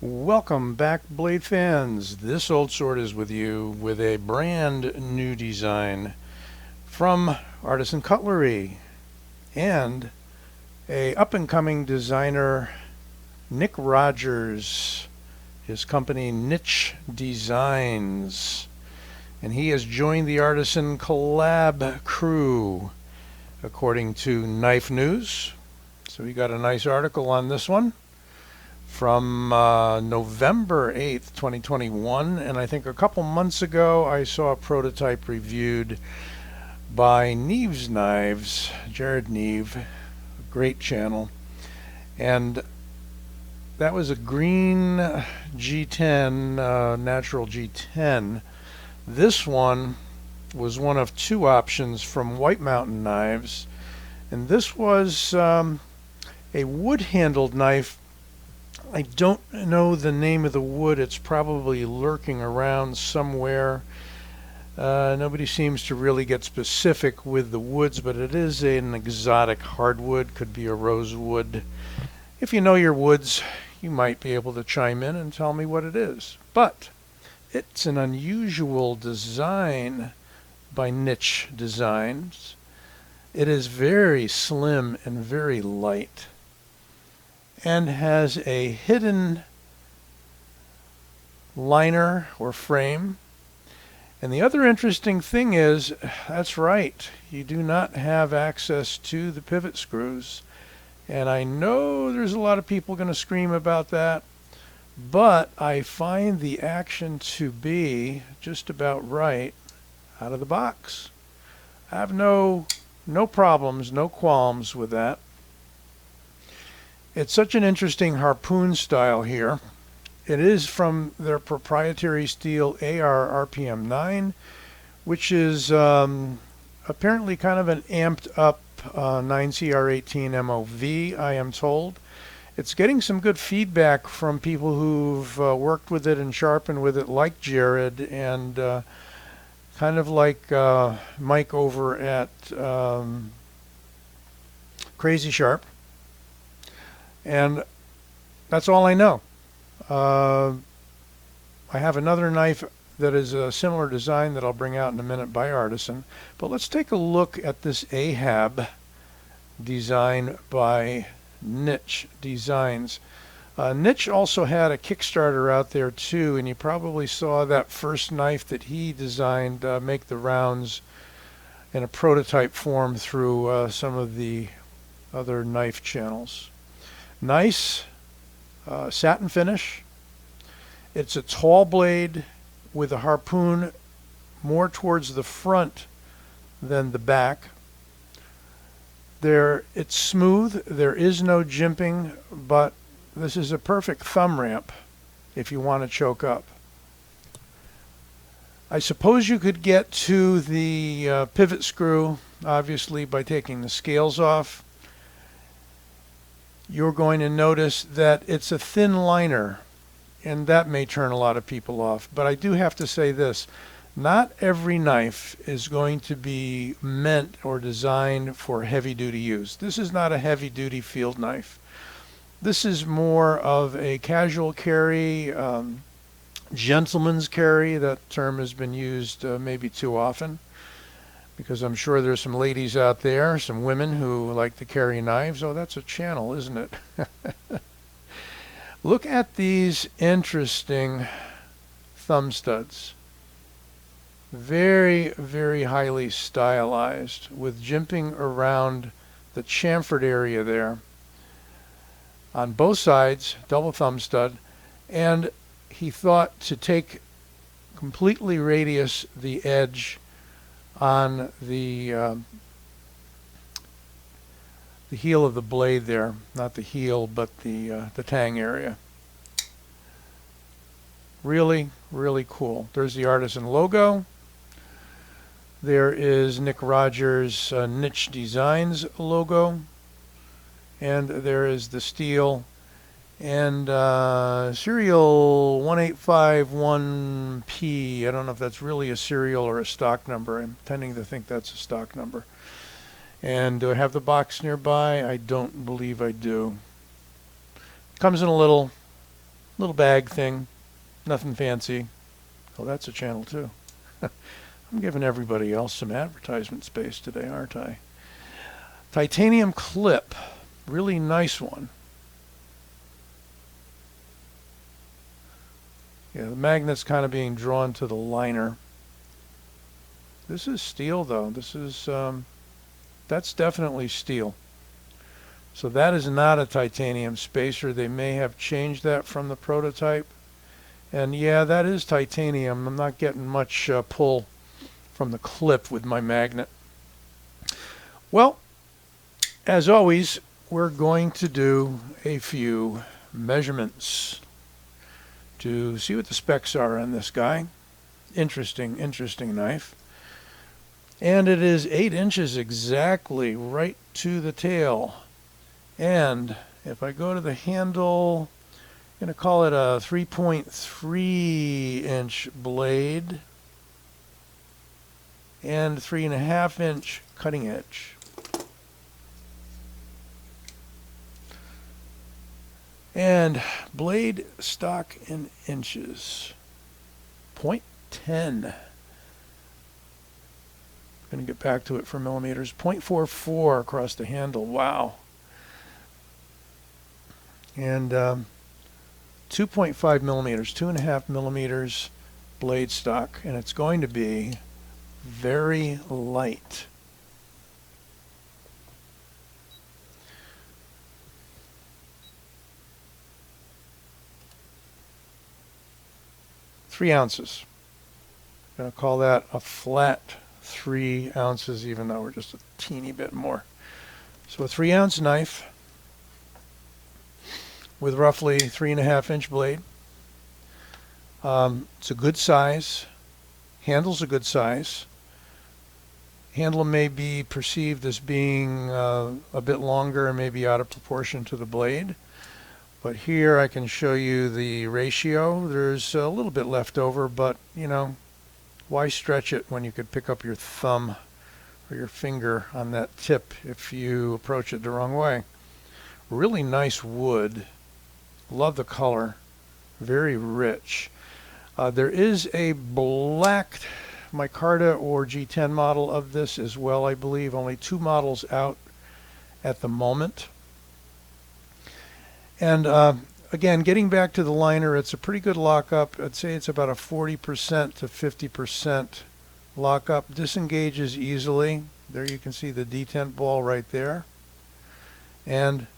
Welcome back, blade fans. This old sword is with you with a brand new design from Artisan Cutlery and a up-and-coming designer, Nick Rogers, his company Nitch Designs, and he has joined the Artisan collab crew according to Knife News. So we got a nice article on this one from November 8th, 2021, and I think a couple months ago I saw a prototype reviewed by Neve's Knives, Jared Neve, a great channel, and that was a green G10, natural G10. This one was one of two options from White Mountain Knives, and this was a wood-handled knife. I don't know the name of the wood. It's probably lurking around somewhere. Nobody seems to really get specific with the woods, but it is an exotic hardwood. Could be a rosewood. If you know your woods, you might be able to chime in and tell me what it is. But it's an unusual design by Nitch Designs. It is very slim and very light, and has a hidden liner or frame. And the other interesting thing is, that's right, you do not have access to the pivot screws. And I know there's a lot of people going to scream about that, but I find the action to be just about right out of the box. I have no problems, no qualms with that. It's such an interesting harpoon style here. It is from their proprietary steel AR RPM 9, which is apparently kind of an amped up 9CR18 MOV, I am told. It's getting some good feedback from people who've worked with it and sharpened with it, like Jared and kind of like Mike over at Crazy Sharp. And that's all I know. I have another knife that is a similar design that I'll bring out in a minute by Artisan. But let's take a look at this Ahab design by Nitch Designs. Nitch also had a Kickstarter out there too, and you probably saw that first knife that he designed make the rounds in a prototype form through some of the other knife channels. Nice satin finish. It's a tall blade with a harpoon more towards the front than the back. It's smooth. There is no jimping, but this is a perfect thumb ramp if you want to choke up. I suppose you could get to the pivot screw, obviously, by taking the scales off. You're going to notice that it's a thin liner, and that may turn a lot of people off. But I do have to say this: not every knife is going to be meant or designed for heavy-duty use. This is not a heavy-duty field knife. This is more of a casual carry, gentleman's carry. That term has been used maybe too often, because I'm sure there's some ladies out there, some women who like to carry knives. Oh, that's a channel, isn't it? Look at these interesting thumb studs. Very, very highly stylized, with jimping around the chamfered area there. On both sides, double thumb stud. And he thought to take completely radius the edge on the heel of the blade there, not the heel, but the tang area. Really, really cool. There's the Artisan logo. There is Nick Rogers' Nitch Designs logo, and there is the steel and serial 1851P. I don't know if that's really a serial or a stock number. I'm tending to think that's a stock number. And do I have the box nearby? I don't believe I do. Comes in a little Little bag thing, nothing fancy. Oh, that's a channel too. I'm giving everybody else some advertisement space today, aren't I? Titanium clip, really nice one. Yeah, the magnet's kind of being drawn to the liner. This is steel though. This is, that's definitely steel. So that is not a titanium spacer. They may have changed that from the prototype. And yeah, that is titanium. I'm not getting much pull from the clip with my magnet. Well, as always, we're going to do a few measurements to see what the specs are on this guy. Interesting knife. And it is 8 inches exactly, right to the tail. And if I go to the handle, I'm going to call it a 3.3 inch blade and 3.5 inch cutting edge. And blade stock in inches, 0.10. I'm going to get back to it for millimeters. 0.44 across the handle. Wow. And 2.5 millimeters, 2.5 millimeters blade stock, and it's going to be very light. Three ounces. I'm going to call that a flat 3 ounces, even though we're just a teeny bit more. So a 3 ounce knife with roughly 3.5 inch blade. It's a good size. Handle's a good size. Handle may be perceived as being a bit longer and maybe out of proportion to the blade. But here I can show you the ratio. There's a little bit left over, but you know, why stretch it when you could pick up your thumb or your finger on that tip if you approach it the wrong way. Really nice wood. Love the color. Very rich. There is a black micarta or G10 model of this as well, I believe. Only 2 models out at the moment. And again, getting back to the liner, it's a pretty good lockup. I'd say it's about a 40% to 50% lockup. Disengages easily. There you can see the detent ball right there. And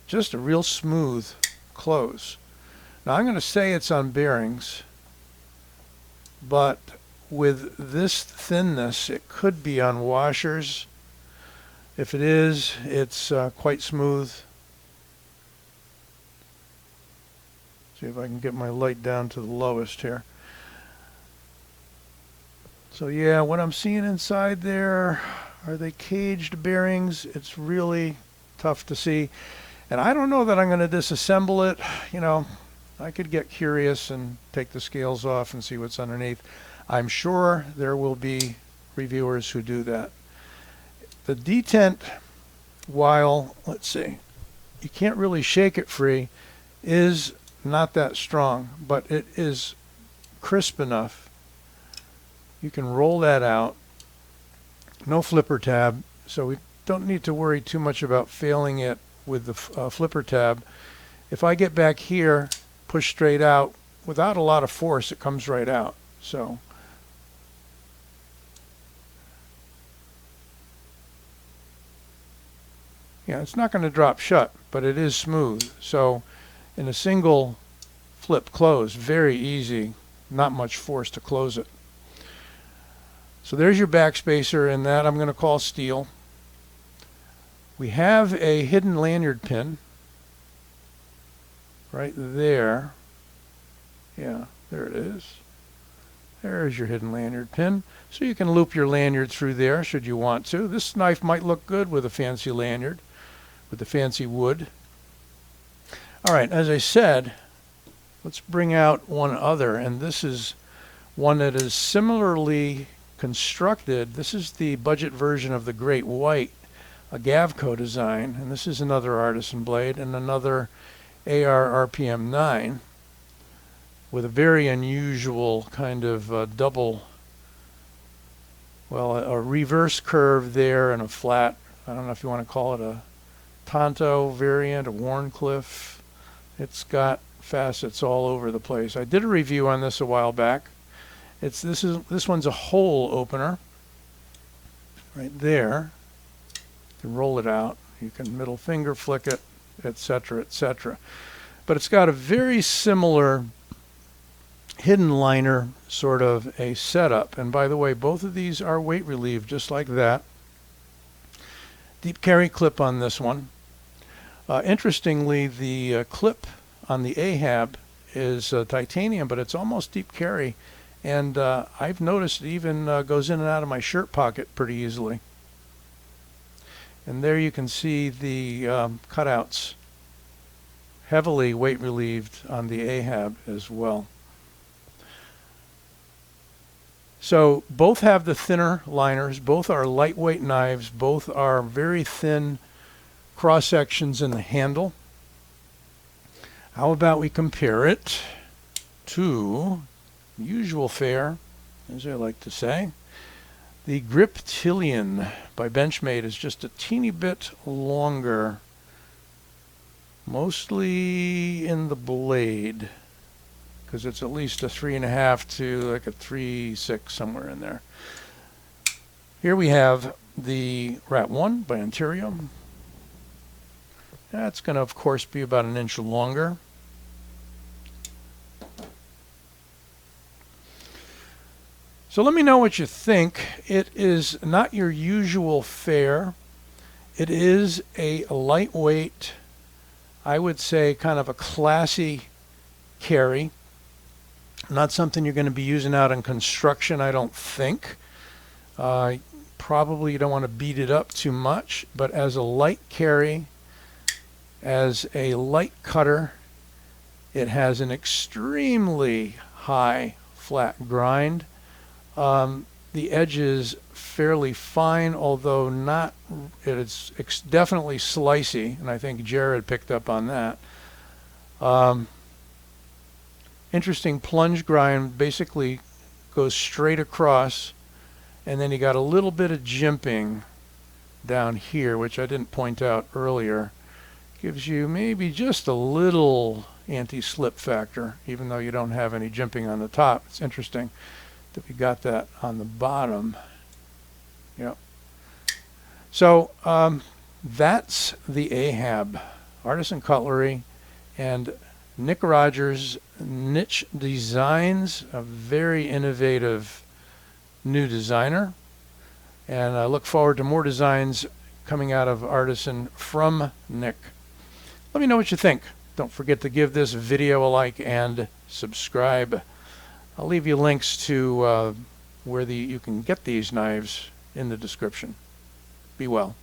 just a real smooth close. Now I'm going to say it's on bearings, but with this thinness, it could be on washers. If it is, it's quite smooth. See if I can get my light down to the lowest here. So yeah, what I'm seeing inside there, are they caged bearings? It's really tough to see. And I don't know that I'm going to disassemble it. You know, I could get curious and take the scales off and see what's underneath. I'm sure there will be reviewers who do that. The detent, while, let's see, you can't really shake it free, is not that strong, but it is crisp enough. You can roll that out. No flipper tab, so we don't need to worry too much about failing it with the flipper tab. If I get back here, push straight out, without a lot of force, it comes right out. So yeah, it's not going to drop shut, but it is smooth. So in a single flip close, very easy, not much force to close it. So there's your backspacer, and that I'm going to call steel. We have a hidden lanyard pin right there. Yeah, there it is. There's your hidden lanyard pin. So you can loop your lanyard through there should you want to. This knife might look good with a fancy lanyard, with the fancy wood. All right, as I said, let's bring out one other, and this is one that is similarly constructed. This is the budget version of the Great White, a Gavco design, and this is another Artisan blade and another AR RPM 9. with a very unusual kind of double, well, a reverse curve there and a flat, I don't know if you want to call it a Tonto variant, a Warncliffe. It's got facets all over the place. I did a review on this a while back. This one's a hole opener right there. You can roll it out. You can middle finger flick it, etc., etc. But it's got a very similar hidden liner sort of a setup. And by the way, both of these are weight relieved just like that. Deep carry clip on this one. Interestingly, the clip on the Ahab is titanium, but it's almost deep carry. And I've noticed it even goes in and out of my shirt pocket pretty easily. And there you can see the cutouts, heavily weight relieved on the Ahab as well. So both have the thinner liners, both are lightweight knives, both are very thin cross sections in the handle. How about we compare it to usual fare, as I like to say. The Griptilian by Benchmade is just a teeny bit longer, mostly in the blade, because it's at least a 3.5 to like a 3.6, somewhere in there. Here we have the Rat 1 by Ontario. That's going to, of course, be about an inch longer. So let me know what you think. It is not your usual fare. It is a lightweight, I would say kind of a classy carry. Not something you're going to be using out in construction, I don't think. Probably you don't want to beat it up too much, but as a light carry, as a light cutter, it has an extremely high flat grind. The edge is fairly fine, although not, it's definitely slicey, and I think Jared picked up on that. Interesting plunge grind, basically goes straight across, and then you got a little bit of jimping down here, which I didn't point out earlier. Gives you maybe just a little anti-slip factor, even though you don't have any jimping on the top. It's interesting that we got that on the bottom. Yep. So that's the Ahab, Artisan Cutlery, and Nick Rogers' Nitch Designs, a very innovative new designer. And I look forward to more designs coming out of Artisan from Nick. Let me know what you think. Don't forget to give this video a like and subscribe. I'll leave you links to where you can get these knives in the description. Be well.